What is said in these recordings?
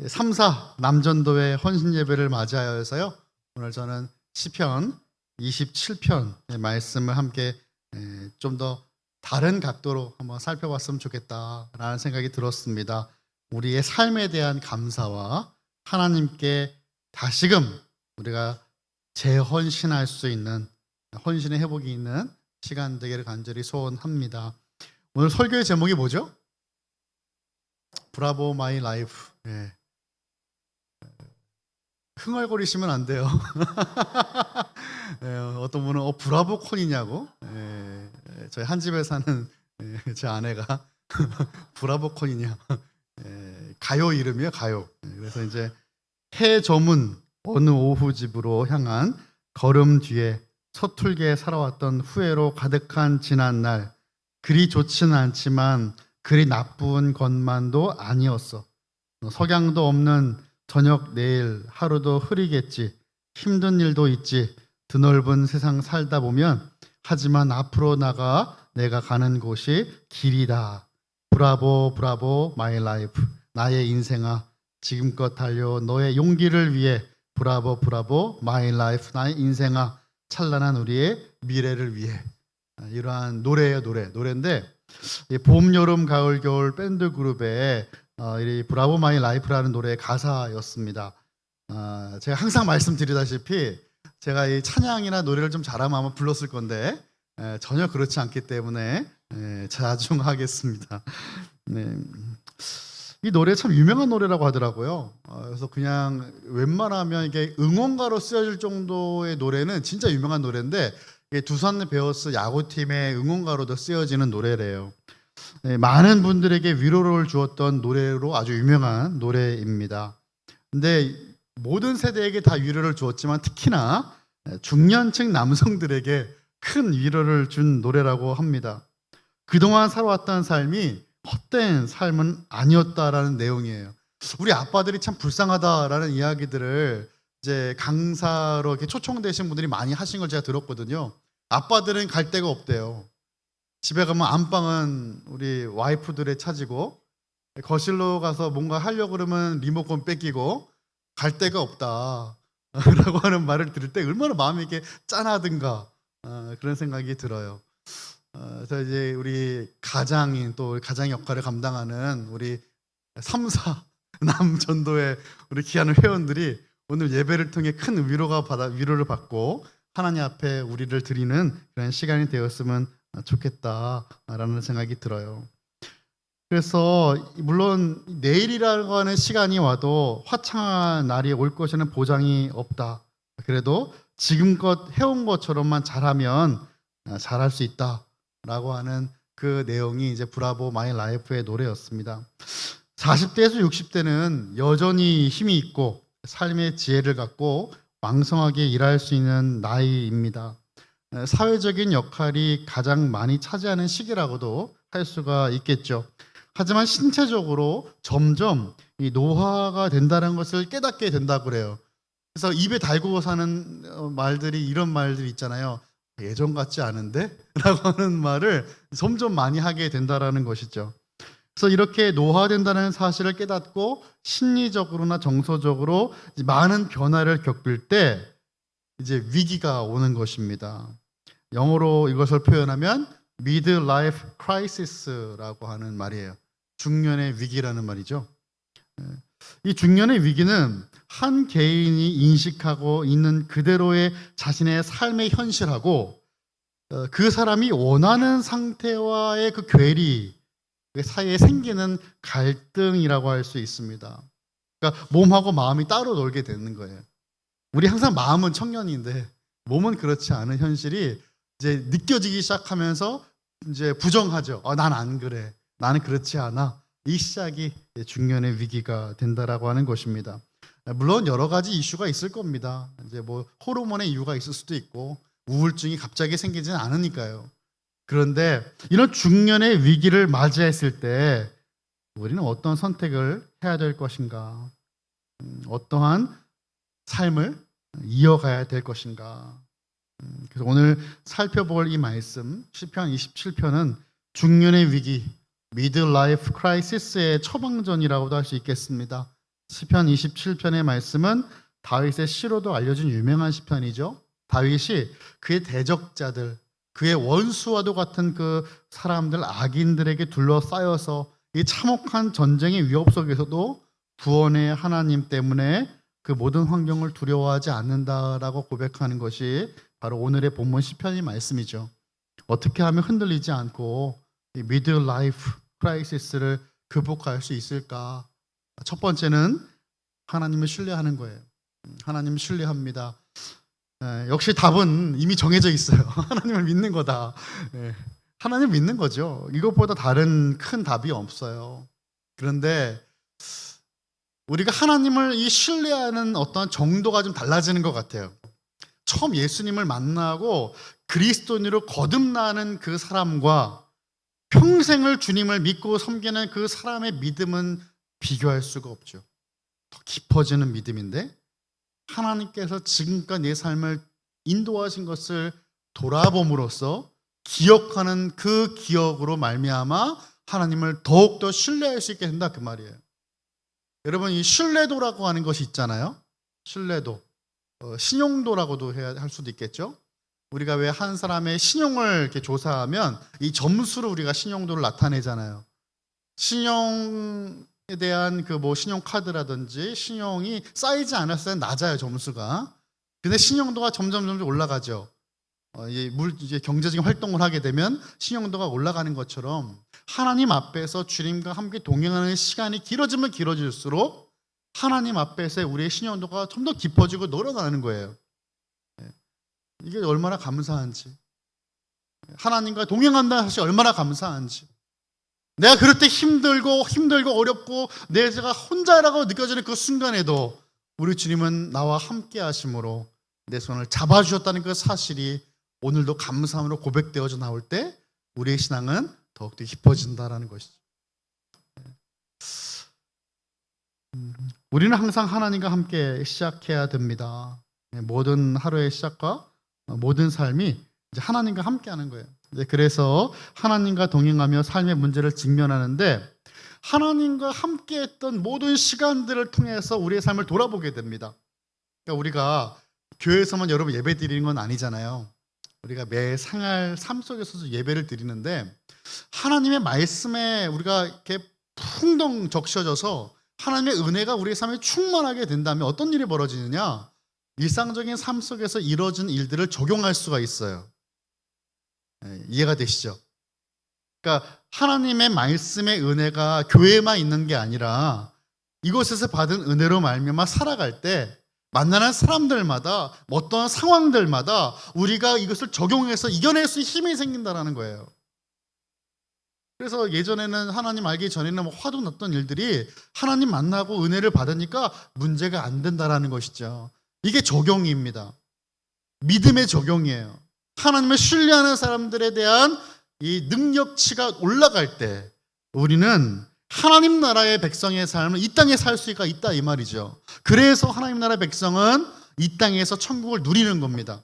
3사 남전도회 헌신 예배를 맞이하여서요. 오늘 저는 시편 27편의 말씀을 함께 좀 더 다른 각도로 한번 살펴봤으면 좋겠다라는 생각이 들었습니다. 우리의 삶에 대한 감사와 하나님께 다시금 우리가 재헌신할 수 있는 헌신의 회복이 있는 시간 되기를 간절히 소원합니다. 오늘 설교의 제목이 뭐죠? 브라보 마이 라이프. 흥얼거리시면 안 돼요. 어떤 분은 브라보 콘이냐고. 저희 한 집에 사는 제 아내가 브라보 콘이냐. 가요 이름이에요, 가요. 그래서 이제 해저문 어느 오후 집으로 향한 걸음 뒤에 서툴게 살아왔던 후회로 가득한 지난 날, 그리 좋지는 않지만 그리 나쁜 것만도 아니었어. 석양도 없는 저녁 내일 하루도 흐리겠지. 힘든 일도 있지. 드넓은 세상 살다 보면. 하지만 앞으로 나가 내가 가는 곳이 길이다. 브라보 브라보 마이 라이프. 나의 인생아, 지금껏 달려 너의 용기를 위해. 브라보 브라보 마이 라이프. 나의 인생아, 찬란한 우리의 미래를 위해. 이러한 노래예요. 노래인데 봄, 여름, 가을, 겨울 밴드 그룹의 이 브라보 마이 라이프라는 노래의 가사였습니다. 제가 항상 말씀드리다시피 제가 이 찬양이나 노래를 좀 잘하면 아마 불렀을 건데 전혀 그렇지 않기 때문에 자중하겠습니다. 네. 이 노래 참 유명한 노래라고 하더라고요. 그래서 그냥 웬만하면 이게 응원가로 쓰여질 정도의 노래는 진짜 유명한 노래인데 두산 베어스 야구팀의 응원가로도 쓰여지는 노래래요. 많은 분들에게 위로를 주었던 노래로 아주 유명한 노래입니다. 근데 모든 세대에게 다 위로를 주었지만 특히나 중년층 남성들에게 큰 위로를 준 노래라고 합니다. 그동안 살아왔던 삶이 헛된 삶은 아니었다라는 내용이에요. 우리 아빠들이 참 불쌍하다라는 이야기들을 이제 강사로 이렇게 초청되신 분들이 많이 하신 걸 제가 들었거든요. 아빠들은 갈 데가 없대요. 집에 가면 안방은 우리 와이프들의 차지고 거실로 가서 뭔가 하려고 그러면 리모컨 뺏기고 갈 데가 없다 라고 하는 말을 들을 때 얼마나 마음이 이렇게 짠하든가 그런 생각이 들어요. 그래서 이제 우리 가장인 또 가장 역할을 감당하는 우리 3사 남전도의 우리 귀한 회원들이 오늘 예배를 통해 큰 위로를 받고 하나님 앞에 우리를 드리는 그런 시간이 되었으면 좋겠다라는 생각이 들어요. 그래서 물론 내일이라고 하는 시간이 와도 화창한 날이 올 것에는 보장이 없다. 그래도 지금껏 해온 것처럼만 잘하면 잘할 수 있다라고 하는 그 내용이 이제 브라보 마이 라이프의 노래였습니다. 40대에서 60대는 여전히 힘이 있고 삶의 지혜를 갖고 왕성하게 일할 수 있는 나이입니다. 사회적인 역할이 가장 많이 차지하는 시기라고도 할 수가 있겠죠. 하지만 신체적으로 점점 이 노화가 된다는 것을 깨닫게 된다고 그래요. 그래서 입에 달고 사는 말들이 이런 말들이 있잖아요. 예전 같지 않은데? 라고 하는 말을 점점 많이 하게 된다는 것이죠. 그래서 이렇게 노화된다는 사실을 깨닫고 심리적으로나 정서적으로 많은 변화를 겪을 때 이제 위기가 오는 것입니다. 영어로 이것을 표현하면 midlife crisis라고 하는 말이에요. 중년의 위기라는 말이죠. 이 중년의 위기는 한 개인이 인식하고 있는 그대로의 자신의 삶의 현실하고 그 사람이 원하는 상태와의 그 괴리 사이에 생기는 갈등이라고 할 수 있습니다. 그러니까 몸하고 마음이 따로 놀게 되는 거예요. 우리 항상 마음은 청년인데 몸은 그렇지 않은 현실이 이제 느껴지기 시작하면서 이제 부정하죠. 난 안 그래. 나는 그렇지 않아. 이 시작이 중년의 위기가 된다라고 하는 것입니다. 물론 여러 가지 이슈가 있을 겁니다. 이제 뭐 호르몬의 이유가 있을 수도 있고 우울증이 갑자기 생기지는 않으니까요. 그런데 이런 중년의 위기를 맞이했을 때 우리는 어떤 선택을 해야 될 것인가? 어떠한 삶을 이어가야 될 것인가? 그래서 오늘 살펴볼 이 말씀 시편 27편은 중년의 위기, midlife crisis의 처방전이라고도 할 수 있겠습니다. 시편 27편의 말씀은 다윗의 시로도 알려진 유명한 시편이죠. 다윗이 그의 대적자들, 그의 원수와도 같은 그 사람들, 악인들에게 둘러싸여서 이 참혹한 전쟁의 위협 속에서도 구원의 하나님 때문에 그 모든 환경을 두려워하지 않는다라고 고백하는 것이 바로 오늘의 본문 시편의 말씀이죠. 어떻게 하면 흔들리지 않고 이 미드라이프 크라이시스를 극복할 수 있을까? 첫 번째는 하나님을 신뢰하는 거예요. 하나님을 신뢰합니다. 역시 답은 이미 정해져 있어요. 하나님을 믿는 거다. 하나님을 믿는 거죠. 이것보다 다른 큰 답이 없어요. 그런데 우리가 하나님을 이 신뢰하는 어떤 정도가 좀 달라지는 것 같아요. 처음 예수님을 만나고 그리스도인으로 거듭나는 그 사람과 평생을 주님을 믿고 섬기는 그 사람의 믿음은 비교할 수가 없죠. 더 깊어지는 믿음인데 하나님께서 지금까지 내 삶을 인도하신 것을 돌아봄으로써 기억하는 그 기억으로 말미암아 하나님을 더욱더 신뢰할 수 있게 된다 그 말이에요. 여러분, 이 신뢰도라고 하는 것이 있잖아요. 신뢰도, 신용도라고도 할 수도 있겠죠. 우리가 왜 한 사람의 신용을 이렇게 조사하면 이 점수로 우리가 신용도를 나타내잖아요. 신용에 대한 그 뭐 신용카드라든지 신용이 쌓이지 않았을 때 낮아요, 점수가. 근데 신용도가 점점 올라가죠. 이제 경제적인 활동을 하게 되면 신용도가 올라가는 것처럼 하나님 앞에서 주님과 함께 동행하는 시간이 길어지면 길어질수록 하나님 앞에서 우리의 신용도가 좀 더 깊어지고 늘어나는 거예요. 이게 얼마나 감사한지, 하나님과 동행한다는 사실이 얼마나 감사한지, 내가 그럴 때 힘들고 어렵고 내가 혼자라고 느껴지는 그 순간에도 우리 주님은 나와 함께 하심으로 내 손을 잡아주셨다는 그 사실이 오늘도 감사함으로 고백되어져 나올 때 우리의 신앙은 더욱더 깊어진다는 것이죠. 우리는 항상 하나님과 함께 시작해야 됩니다. 모든 하루의 시작과 모든 삶이 이제 하나님과 함께 하는 거예요. 그래서 하나님과 동행하며 삶의 문제를 직면하는데 하나님과 함께 했던 모든 시간들을 통해서 우리의 삶을 돌아보게 됩니다. 그러니까 우리가 교회에서만 여러분 예배 드리는 건 아니잖아요. 우리가 매 생활 삶 속에서도 예배를 드리는데 하나님의 말씀에 우리가 이렇게 풍덩 적셔져서 하나님의 은혜가 우리의 삶에 충만하게 된다면 어떤 일이 벌어지느냐? 일상적인 삶 속에서 이루어진 일들을 적용할 수가 있어요. 이해가 되시죠? 그러니까 하나님의 말씀의 은혜가 교회에만 있는 게 아니라 이곳에서 받은 은혜로 말미암아 살아갈 때 만나는 사람들마다 어떤 상황들마다 우리가 이것을 적용해서 이겨낼 수 있는 힘이 생긴다는 거예요. 그래서 예전에는 하나님 알기 전에는 화도 났던 일들이 하나님 만나고 은혜를 받으니까 문제가 안 된다는 것이죠. 이게 적용입니다. 믿음의 적용이에요. 하나님을 신뢰하는 사람들에 대한 이 능력치가 올라갈 때 우리는 하나님 나라의 백성의 삶을 이 땅에 살 수가 있다 이 말이죠. 그래서 하나님 나라의 백성은 이 땅에서 천국을 누리는 겁니다.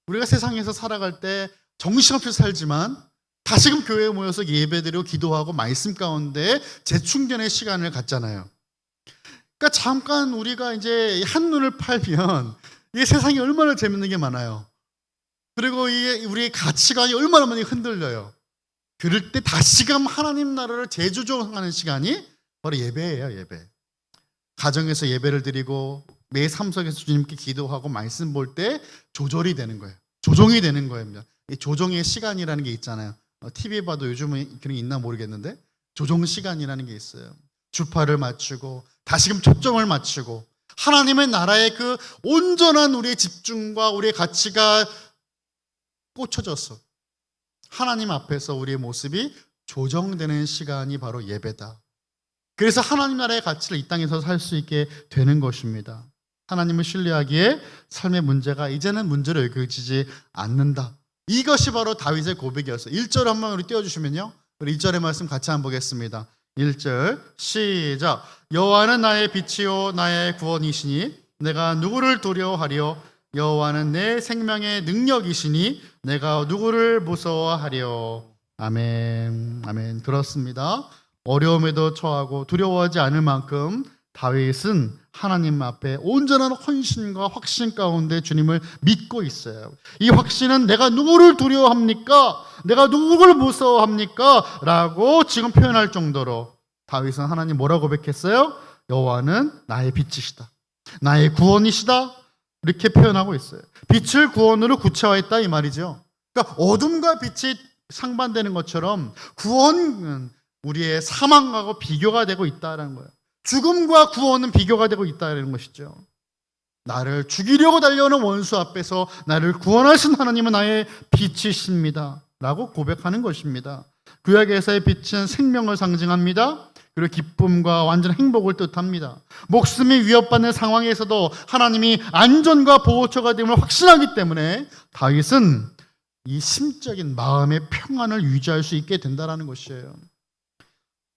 우리가 세상에서 살아갈 때 정신없이 살지만 다시금 교회에 모여서 예배드리고 기도하고 말씀 가운데 재충전의 시간을 갖잖아요. 그러니까 잠깐 우리가 이제 한눈을 팔면 이 세상이 얼마나 재밌는 게 많아요. 그리고 이게 우리의 가치관이 얼마나 많이 흔들려요. 그럴 때 다시금 하나님 나라를 재조정하는 시간이 바로 예배예요, 예배. 가정에서 예배를 드리고 매 삶 속에서 주님께 기도하고 말씀 볼 때 조절이 되는 거예요. 조정이 되는 거예요. 이 조정의 시간이라는 게 있잖아요. TV 봐도 요즘은 그런 게 있나 모르겠는데 조정 시간이라는 게 있어요. 주파를 맞추고 다시금 초점을 맞추고 하나님의 나라의 그 온전한 우리의 집중과 우리의 가치가 꽂혀져서 하나님 앞에서 우리의 모습이 조정되는 시간이 바로 예배다. 그래서 하나님 나라의 가치를 이 땅에서 살 수 있게 되는 것입니다. 하나님을 신뢰하기에 삶의 문제가 이제는 문제로 여겨지지 않는다. 이것이 바로 다윗의 고백이었어요. 1절 한번 우리 띄워주시면요. 우리 2절의 말씀 같이 한번 보겠습니다. 1절 시작. 여호와는 나의 빛이요 나의 구원이시니 내가 누구를 두려워하리요. 여호와는 내 생명의 능력이시니 내가 누구를 무서워하리요. 아멘. 아멘. 그렇습니다. 어려움에도 처하고 두려워하지 않을 만큼 다윗은 하나님 앞에 온전한 헌신과 확신 가운데 주님을 믿고 있어요. 이 확신은 내가 누구를 두려워합니까? 내가 누구를 무서워합니까? 라고 지금 표현할 정도로 다윗은 하나님 뭐라고 고백했어요? 여호와는 나의 빛이시다, 나의 구원이시다, 이렇게 표현하고 있어요. 빛을 구원으로 구체화했다 이 말이죠. 그러니까 어둠과 빛이 상반되는 것처럼 구원은 우리의 사망하고 비교가 되고 있다는 거예요. 죽음과 구원은 비교가 되고 있다는 것이죠. 나를 죽이려고 달려오는 원수 앞에서 나를 구원하신 하나님은 나의 빛이십니다 라고 고백하는 것입니다. 구약에서의 빛은 생명을 상징합니다. 그리고 기쁨과 완전 행복을 뜻합니다. 목숨이 위협받는 상황에서도 하나님이 안전과 보호처가 됨을 확신하기 때문에 다윗은 이 심적인 마음의 평안을 유지할 수 있게 된다는 것이에요.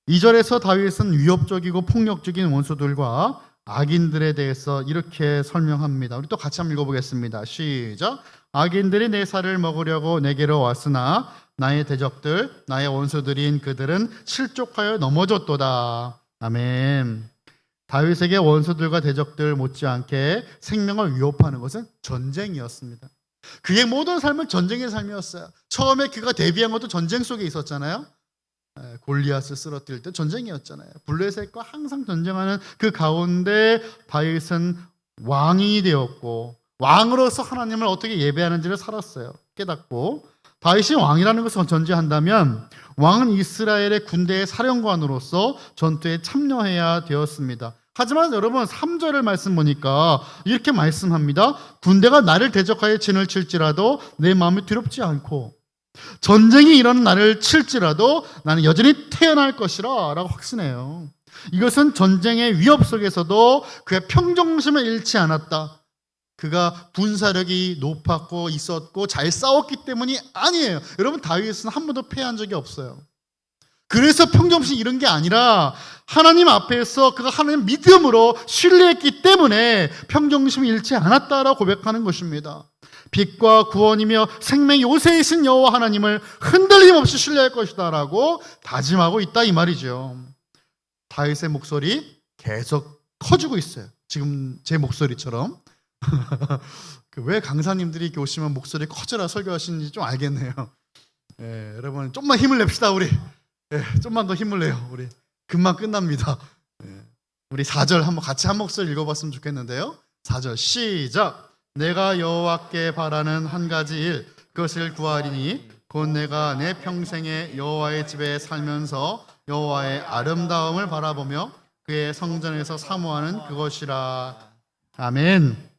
2절에서 다윗은 위협적이고 폭력적인 원수들과 악인들에 대해서 이렇게 설명합니다. 우리 또 같이 한번 읽어보겠습니다. 시작. 악인들이 내 살을 먹으려고 내게로 왔으나 나의 대적들, 나의 원수들인 그들은 실족하여 넘어졌도다. 아멘. 다윗에게 원수들과 대적들 못지않게 생명을 위협하는 것은 전쟁이었습니다. 그의 모든 삶은 전쟁의 삶이었어요. 처음에 그가 데뷔한 것도 전쟁 속에 있었잖아요. 골리앗을 쓰러뜨릴 때 전쟁이었잖아요. 블레셋과 항상 전쟁하는 그 가운데 다윗은 왕이 되었고 왕으로서 하나님을 어떻게 예배하는지를 살았어요. 깨닫고 다윗이 왕이라는 것을 전제한다면 왕은 이스라엘의 군대의 사령관으로서 전투에 참여해야 되었습니다. 하지만 여러분 3절을 말씀 보니까 이렇게 말씀합니다. 군대가 나를 대적하여 진을 칠지라도 내 마음이 두렵지 않고 전쟁이 일어나는 나를 칠지라도 나는 여전히 태어날 것이라 라고 확신해요. 이것은 전쟁의 위협 속에서도 그의 평정심을 잃지 않았다. 그가 분사력이 높았고 있었고 잘 싸웠기 때문이 아니에요. 여러분 다윗은 한 번도 패한 적이 없어요. 그래서 평정심 잃은 게 아니라 하나님 앞에서 그가 하나님 믿음으로 신뢰했기 때문에 평정심을 잃지 않았다라고 고백하는 것입니다. 빛과 구원이며 생명의 요새이신 여호와 하나님을 흔들림 없이 신뢰할 것이다 라고 다짐하고 있다 이 말이죠. 다윗의 목소리 계속 커지고 있어요. 지금 제 목소리처럼. 왜 강사님들이 이렇게 오시면 목소리 커져라 설교하시는지 좀 알겠네요. 여러분 좀만 힘을 냅시다. 우리 좀만 더 힘을 내요. 우리 금방 끝납니다. 우리 4절 한번 같이 한 목소리 읽어봤으면 좋겠는데요. 4절 시작. 내가 여호와께 바라는 한 가지 일 그것을 구하리니 곧 내가 내 평생에 여호와의 집에 살면서 여호와의 아름다움을 바라보며 그의 성전에서 사모하는 그것이라. 아멘.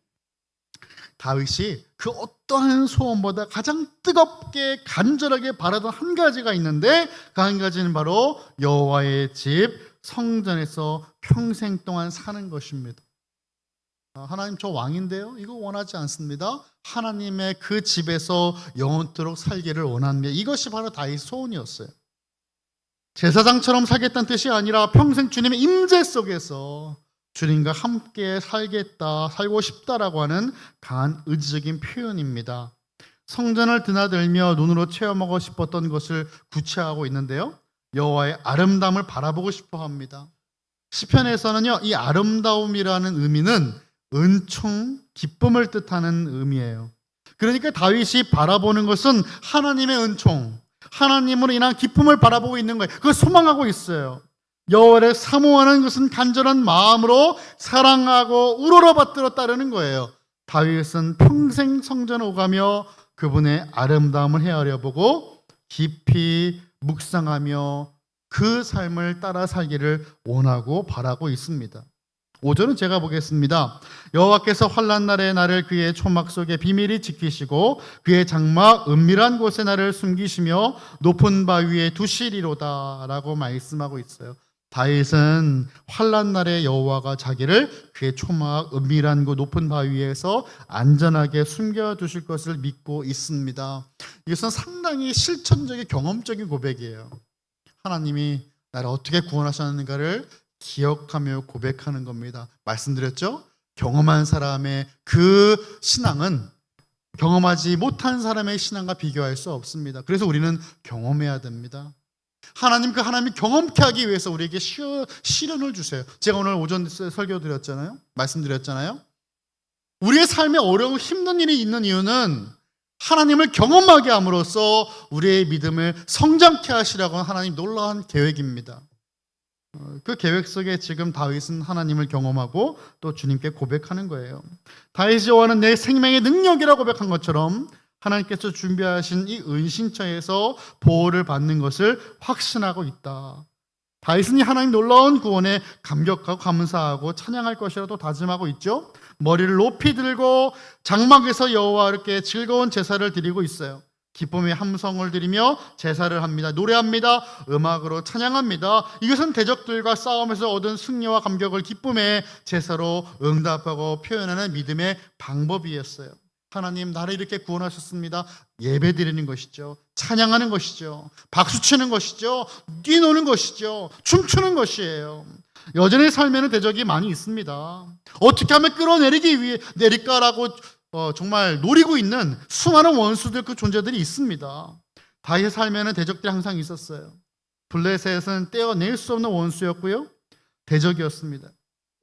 다윗이 그 어떠한 소원보다 가장 뜨겁게 간절하게 바라던 한 가지가 있는데 그 한 가지는 바로 여호와의 집 성전에서 평생 동안 사는 것입니다. 하나님 저 왕인데요 이거 원하지 않습니다. 하나님의 그 집에서 영원토록 살기를 원합니다. 이것이 바로 다윗의 소원이었어요. 제사장처럼 살겠다는 뜻이 아니라 평생 주님의 임재 속에서 주님과 함께 살고 싶다라고 하는 강한 의지적인 표현입니다. 성전을 드나들며 눈으로 체험하고 싶었던 것을 구체화하고 있는데요. 여호와의 아름다움을 바라보고 싶어 합니다. 시편에서는요, 이 아름다움이라는 의미는 은총, 기쁨을 뜻하는 의미예요. 그러니까 다윗이 바라보는 것은 하나님의 은총, 하나님으로 인한 기쁨을 바라보고 있는 거예요. 그걸 소망하고 있어요. 여호와를 사모하는 것은 간절한 마음으로 사랑하고 우러러받들어 따르는 거예요. 다윗은 평생 성전에 오가며 그분의 아름다움을 헤아려 보고 깊이 묵상하며 그 삶을 따라 살기를 원하고 바라고 있습니다. 5절은 제가 보겠습니다. 여호와께서 환난 날에 나를 그의 초막 속에 비밀히 지키시고 그의 장막 은밀한 곳에 나를 숨기시며 높은 바위에 두시리로다 라고 말씀하고 있어요. 다윗은 환난 날에 여호와가 자기를 그의 초막 은밀한 곳 높은 바위에서 안전하게 숨겨두실 것을 믿고 있습니다. 이것은 상당히 실천적인 경험적인 고백이에요. 하나님이 나를 어떻게 구원하셨는가를 기억하며 고백하는 겁니다. 말씀드렸죠? 경험한 사람의 그 신앙은 경험하지 못한 사람의 신앙과 비교할 수 없습니다. 그래서 우리는 경험해야 됩니다. 하나님 그 하나님이 경험케 하기 위해서 우리에게 시련을 주세요. 제가 오늘 오전 설교 드렸잖아요. 말씀드렸잖아요. 우리의 삶에 어려운 힘든 일이 있는 이유는 하나님을 경험하게 함으로써 우리의 믿음을 성장케 하시라고 하는 하나님 놀라운 계획입니다. 그 계획 속에 지금 다윗은 하나님을 경험하고 또 주님께 고백하는 거예요. 다윗이 여호와는 내 생명의 능력이라고 고백한 것처럼 하나님께서 준비하신 이 은신처에서 보호를 받는 것을 확신하고 있다. 다윗은 이 하나님 놀라운 구원에 감격하고 감사하고 찬양할 것이라도 다짐하고 있죠. 머리를 높이 들고 장막에서 여호와께 즐거운 제사를 드리고 있어요. 기쁨의 함성을 드리며 제사를 합니다. 노래합니다. 음악으로 찬양합니다. 이것은 대적들과 싸움에서 얻은 승리와 감격을 기쁨의 제사로 응답하고 표현하는 믿음의 방법이었어요. 하나님 나를 이렇게 구원하셨습니다. 예배 드리는 것이죠. 찬양하는 것이죠. 박수치는 것이죠. 뛰노는 것이죠. 춤추는 것이에요. 여전히 삶에는 대적이 많이 있습니다. 어떻게 하면 내릴까라고 정말 노리고 있는 수많은 원수들 그 존재들이 있습니다. 다윗의 삶에는 대적들이 항상 있었어요. 블레셋은 떼어낼 수 없는 원수였고요. 대적이었습니다.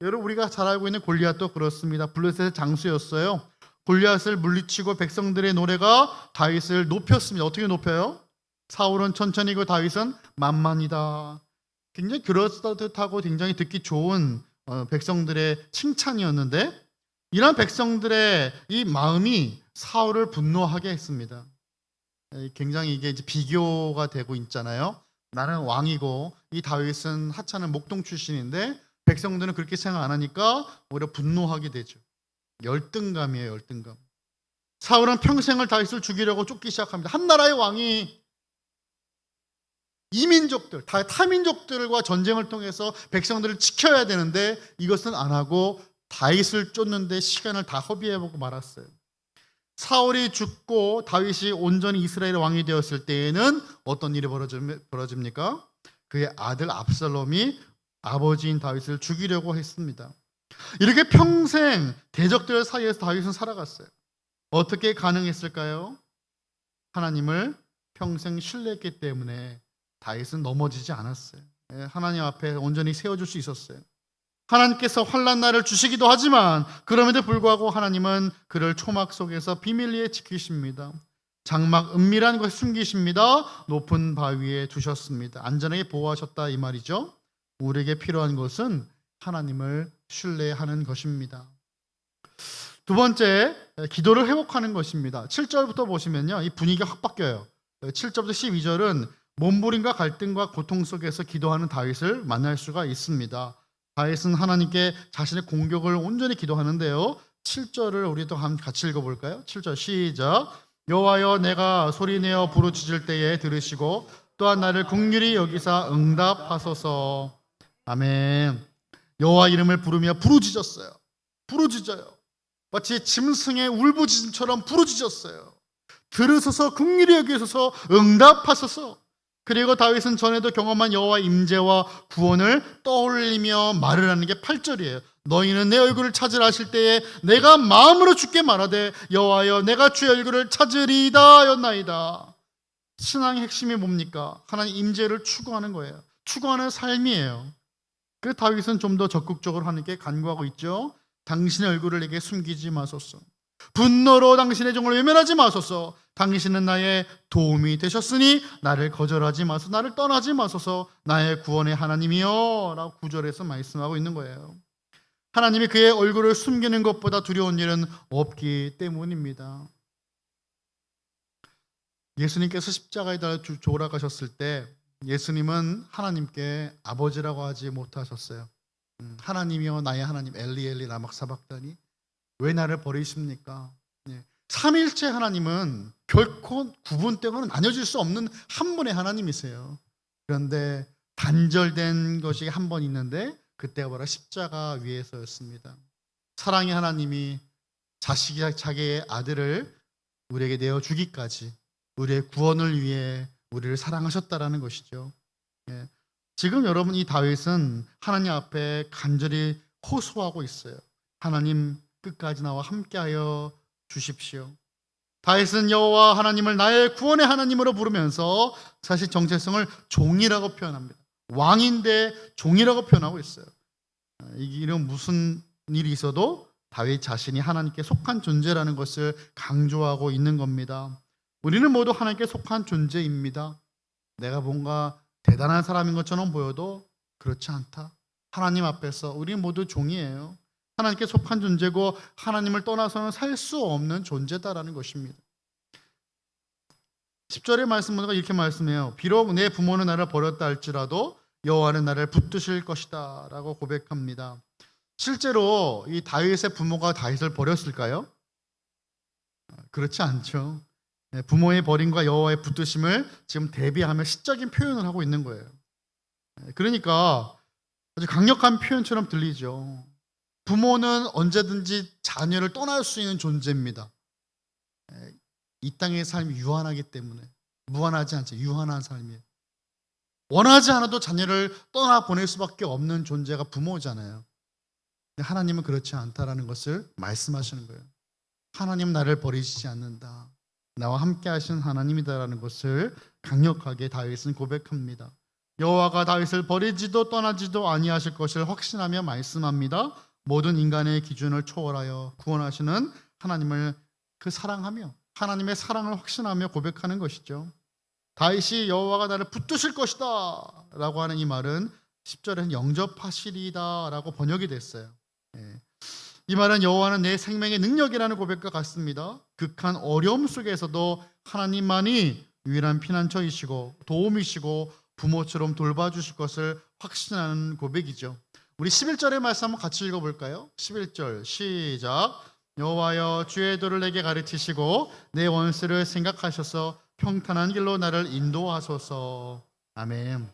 여러분 우리가 잘 알고 있는 골리앗도 그렇습니다. 블레셋의 장수였어요. 골리앗을 물리치고 백성들의 노래가 다윗을 높였습니다. 어떻게 높여요? 사울은 천천히고 다윗은 만만이다. 굉장히 그럴듯하고 굉장히 듣기 좋은 백성들의 칭찬이었는데 이러한 백성들의 이 마음이 사울을 분노하게 했습니다. 굉장히 이게 이제 비교가 되고 있잖아요. 나는 왕이고 이 다윗은 하찮은 목동 출신인데 백성들은 그렇게 생각 안 하니까 오히려 분노하게 되죠. 열등감이에요, 열등감. 사울은 평생을 다윗을 죽이려고 쫓기 시작합니다. 한 나라의 왕이 이민족들, 타민족들과 전쟁을 통해서 백성들을 지켜야 되는데 이것은 안 하고 다윗을 쫓는데 시간을 다 허비해보고 말았어요. 사울이 죽고 다윗이 온전히 이스라엘의 왕이 되었을 때에는 어떤 일이 벌어집니까? 그의 아들 압살롬이 아버지인 다윗을 죽이려고 했습니다. 이렇게 평생 대적들 사이에서 다윗은 살아갔어요. 어떻게 가능했을까요? 하나님을 평생 신뢰했기 때문에 다윗은 넘어지지 않았어요. 하나님 앞에 온전히 세워줄 수 있었어요. 하나님께서 환난 날을 주시기도 하지만 그럼에도 불구하고 하나님은 그를 초막 속에서 비밀리에 지키십니다. 장막 은밀한 곳에 숨기십니다. 높은 바위에 두셨습니다. 안전하게 보호하셨다 이 말이죠. 우리에게 필요한 것은 하나님을 신뢰하는 것입니다. 두 번째, 기도를 회복하는 것입니다. 7절부터 보시면요, 이 분위기가 확 바뀌어요. 7절부터 12절은 몸부림과 갈등과 고통 속에서 기도하는 다윗을 만날 수가 있습니다. 다윗은 하나님께 자신의 공격을 온전히 기도하는데요. 7절을 우리도 같이 읽어볼까요? 7절 시작. 여호와여 내가 소리내어 부르짖을 때에 들으시고 또한 나를 긍휼히 여기사 응답하소서. 아멘. 여호와 이름을 부르며 부르짖었어요. 부르짖어요. 마치 짐승의 울부짖음처럼 부르짖었어요. 들으소서 긍휼히 여기소서 응답하소서. 그리고 다윗은 전에도 경험한 여호와의 임재와 구원을 떠올리며 말을 하는 게 8절이에요. 너희는 내 얼굴을 찾으라 하실 때에 내가 마음으로 주께 말하되 여호와여 내가 주의 얼굴을 찾으리이다 였나이다. 신앙의 핵심이 뭡니까? 하나님 임재를 추구하는 거예요. 추구하는 삶이에요. 그 다윗은 좀 더 적극적으로 하나님께 간구하고 있죠. 당신의 얼굴을 내게 숨기지 마소서. 분노로 당신의 종을 외면하지 마소서. 당신은 나의 도움이 되셨으니 나를 거절하지 마소서. 나를 떠나지 마소서. 나의 구원의 하나님이여 라고 9절에서 말씀하고 있는 거예요. 하나님이 그의 얼굴을 숨기는 것보다 두려운 일은 없기 때문입니다. 예수님께서 십자가에 달려 돌아가셨을 때 예수님은 하나님께 아버지라고 하지 못하셨어요. 하나님이여 나의 하나님 엘리 엘리 라마 사박다니 왜 나를 버리십니까? 삼일체 하나님은 결코 구분되거나 나뉘어질 수 없는 한 분의 하나님이세요. 그런데 단절된 것이 한 번 있는데 그때가 바로 십자가 위에서였습니다. 사랑의 하나님이 자기의 아들을 우리에게 내어주기까지 우리의 구원을 위해 우리를 사랑하셨다라는 것이죠. 지금 여러분 이 다윗은 하나님 앞에 간절히 호소하고 있어요. 하나님 끝까지 나와 함께하여 주십시오. 다윗은 여호와 하나님을 나의 구원의 하나님으로 부르면서 사실 정체성을 종이라고 표현합니다. 왕인데 종이라고 표현하고 있어요. 이런 무슨 일이 있어도 다윗 자신이 하나님께 속한 존재라는 것을 강조하고 있는 겁니다. 우리는 모두 하나님께 속한 존재입니다. 내가 뭔가 대단한 사람인 것처럼 보여도 그렇지 않다. 하나님 앞에서 우리 모두 종이에요. 하나님께 속한 존재고 하나님을 떠나서는 살 수 없는 존재다라는 것입니다. 10절의 말씀 보니까 이렇게 말씀해요. 비록 내 부모는 나를 버렸다 할지라도 여호와는 나를 붙드실 것이다 라고 고백합니다. 실제로 이 다윗의 부모가 다윗을 버렸을까요? 그렇지 않죠. 부모의 버림과 여호와의 붙드심을 지금 대비하며 시적인 표현을 하고 있는 거예요. 그러니까 아주 강력한 표현처럼 들리죠. 부모는 언제든지 자녀를 떠날 수 있는 존재입니다. 이 땅의 삶이 유한하기 때문에, 무한하지 않죠. 유한한 삶이에요. 원하지 않아도 자녀를 떠나보낼 수밖에 없는 존재가 부모잖아요. 근데 하나님은 그렇지 않다라는 것을 말씀하시는 거예요. 하나님은 나를 버리시지 않는다. 나와 함께 하신 하나님이다라는 것을 강력하게 다윗은 고백합니다. 여호와가 다윗을 버리지도 떠나지도 아니하실 것을 확신하며 말씀합니다. 모든 인간의 기준을 초월하여 구원하시는 하나님을 사랑하며 하나님의 사랑을 확신하며 고백하는 것이죠. 다윗이 여호와가 나를 붙드실 것이다 라고 하는 이 말은 10절에는 영접하시리다 라고 번역이 됐어요. 이 말은 여호와는 내 생명의 능력이라는 고백과 같습니다. 극한 어려움 속에서도 하나님만이 유일한 피난처이시고 도움이시고 부모처럼 돌봐주실 것을 확신하는 고백이죠. 우리 11절의 말씀 한번 같이 읽어볼까요? 11절 시작. 여호와여 주의 도를 내게 가르치시고 내 원수를 생각하셔서 평탄한 길로 나를 인도하소서. 아멘.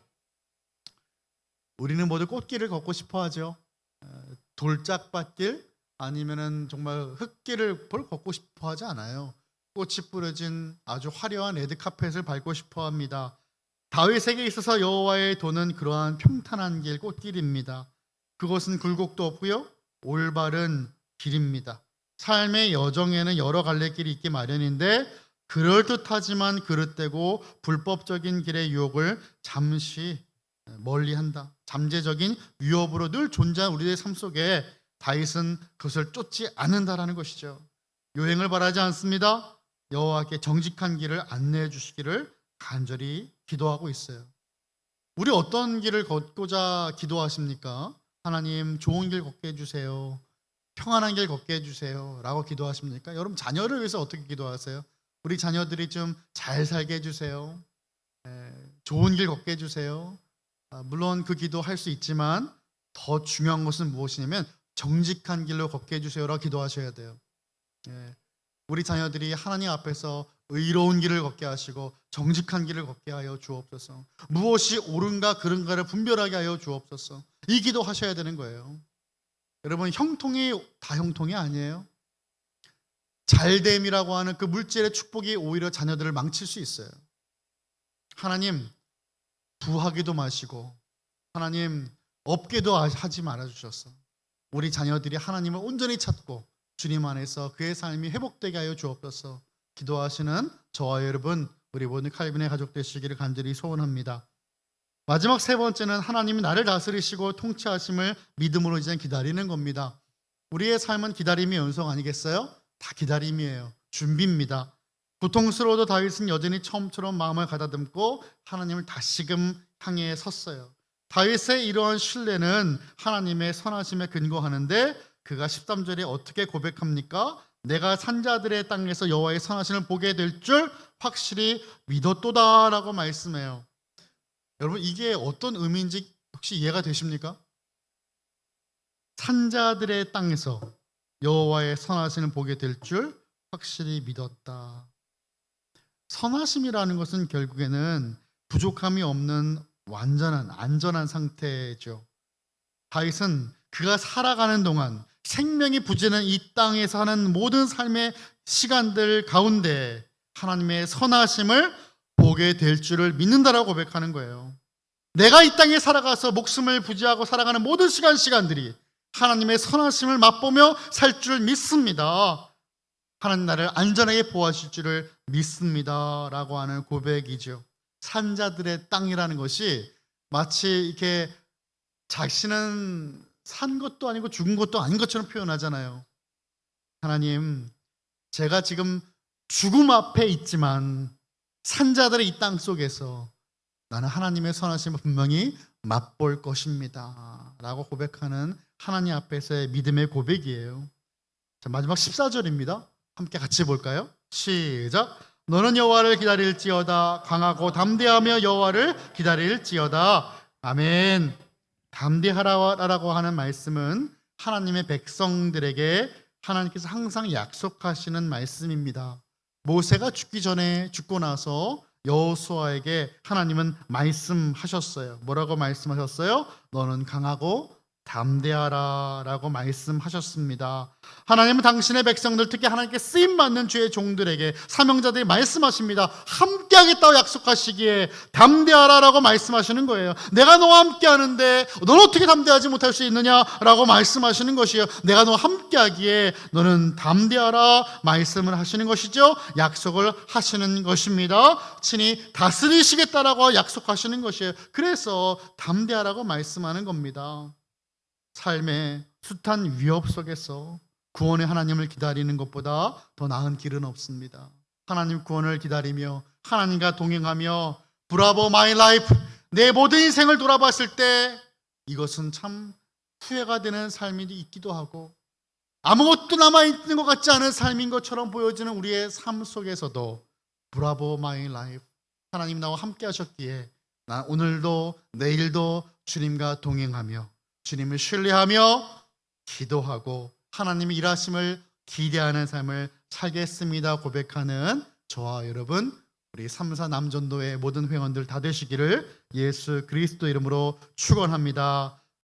우리는 모두 꽃길을 걷고 싶어 하죠. 돌짝밭길 아니면은 정말 흙길을 걷고 싶어 하지 않아요. 꽃이 뿌려진 아주 화려한 레드카펫을 밟고 싶어 합니다. 다윗에게 있어서 여호와의 도는 그러한 평탄한 길, 꽃길입니다. 그것은 굴곡도 없고요, 올바른 길입니다. 삶의 여정에는 여러 갈래길이 있기 마련인데 그럴듯하지만 그릇되고 불법적인 길의 유혹을 잠시 멀리한다. 잠재적인 위협으로 늘 존재한 우리의 삶 속에 다윗은 그것을 쫓지 않는다라는 것이죠. 요행을 바라지 않습니다. 여호와께 정직한 길을 안내해 주시기를 간절히 기도하고 있어요. 우리 어떤 길을 걷고자 기도하십니까? 하나님 좋은 길 걷게 해주세요. 평안한 길 걷게 해주세요 라고 기도하십니까? 여러분 자녀를 위해서 어떻게 기도하세요? 우리 자녀들이 좀 잘 살게 해주세요. 좋은 길 걷게 해주세요. 물론 그 기도 할 수 있지만 더 중요한 것은 무엇이냐면 정직한 길로 걷게 해주세요라고 기도하셔야 돼요. 우리 자녀들이 하나님 앞에서 의로운 길을 걷게 하시고 정직한 길을 걷게 하여 주옵소서. 무엇이 옳은가 그른가를 분별하게 하여 주옵소서. 이 기도 하셔야 되는 거예요. 여러분 형통이 다 형통이 아니에요. 잘됨이라고 하는 그 물질의 축복이 오히려 자녀들을 망칠 수 있어요. 하나님 부하기도 마시고 하나님 없게도 하지 말아주셨어. 우리 자녀들이 하나님을 온전히 찾고 주님 안에서 그의 삶이 회복되게 하여 주옵소서. 기도하시는 저와 여러분 우리 모든 칼빈의 가족 되시기를 간절히 소원합니다. 마지막 세 번째는 하나님이 나를 다스리시고 통치하심을 믿음으로 이제 기다리는 겁니다. 우리의 삶은 기다림의 연속 아니겠어요? 다 기다림이에요. 준비입니다. 고통스러워도 다윗은 여전히 처음처럼 마음을 가다듬고 하나님을 다시금 향해 섰어요. 다윗의 이러한 신뢰는 하나님의 선하심에 근거하는데 그가 13절에 어떻게 고백합니까? 내가 산자들의 땅에서 여호와의 선하심을 보게 될 줄 확실히 믿었도다 라고 말씀해요. 여러분 이게 어떤 의미인지 혹시 이해가 되십니까? 산자들의 땅에서 여호와의 선하심을 보게 될 줄 확실히 믿었다. 선하심이라는 것은 결국에는 부족함이 없는 완전한 안전한 상태죠. 다윗은 그가 살아가는 동안 생명이 부재는 이 땅에서 하는 모든 삶의 시간들 가운데 하나님의 선하심을 보게 될 줄을 믿는다라고 고백하는 거예요. 내가 이 땅에 살아가서 목숨을 부지하고 살아가는 모든 시간들이 하나님의 선하심을 맛보며 살 줄 믿습니다. 하나님 나를 안전하게 보호하실 줄을 믿습니다 라고 하는 고백이죠. 산자들의 땅이라는 것이 마치 이렇게 자신은 산 것도 아니고 죽은 것도 아닌 것처럼 표현하잖아요. 하나님, 제가 지금 죽음 앞에 있지만 산자들의 이 땅 속에서 나는 하나님의 선하심을 분명히 맛볼 것입니다 라고 고백하는 하나님 앞에서의 믿음의 고백이에요. 자, 마지막 14절입니다. 함께 같이 볼까요? 시작. 너는 여호와를 기다릴지어다. 강하고 담대하며 여호와를 기다릴지어다. 아멘. 담대하라고 하는 말씀은 하나님의 백성들에게 하나님께서 항상 약속하시는 말씀입니다. 모세가 죽고 나서 여호수아에게 하나님은 말씀하셨어요. 뭐라고 말씀하셨어요? 너는 강하고 담대하라 라고 말씀하셨습니다. 하나님은 당신의 백성들, 특히 하나님께 쓰임받는 주의 종들에게, 사명자들이 말씀하십니다. 함께 하겠다고 약속하시기에 담대하라 라고 말씀하시는 거예요. 내가 너와 함께 하는데 너는 어떻게 담대하지 못할 수 있느냐 라고 말씀하시는 것이에요. 내가 너와 함께 하기에 너는 담대하라 말씀을 하시는 것이죠. 약속을 하시는 것입니다. 친히 다스리시겠다라고 약속하시는 것이에요. 그래서 담대하라고 말씀하는 겁니다. 삶의 숱한 위협 속에서 구원의 하나님을 기다리는 것보다 더 나은 길은 없습니다. 하나님 구원을 기다리며 하나님과 동행하며 브라보 마이 라이프, 내 모든 인생을 돌아봤을 때 이것은 참 후회가 되는 삶이 있기도 하고 아무것도 남아있는 것 같지 않은 삶인 것처럼 보여지는 우리의 삶 속에서도 브라보 마이 라이프, 하나님 나와 함께 하셨기에 나 오늘도 내일도 주님과 동행하며 주님을 신뢰하며 기도하고 하나님의 일하심을 기대하는 삶을 살겠습니다 고백하는 저와 여러분, 우리 3사 남전도의 모든 회원들 다 되시기를 예수 그리스도 이름으로 축원합니다.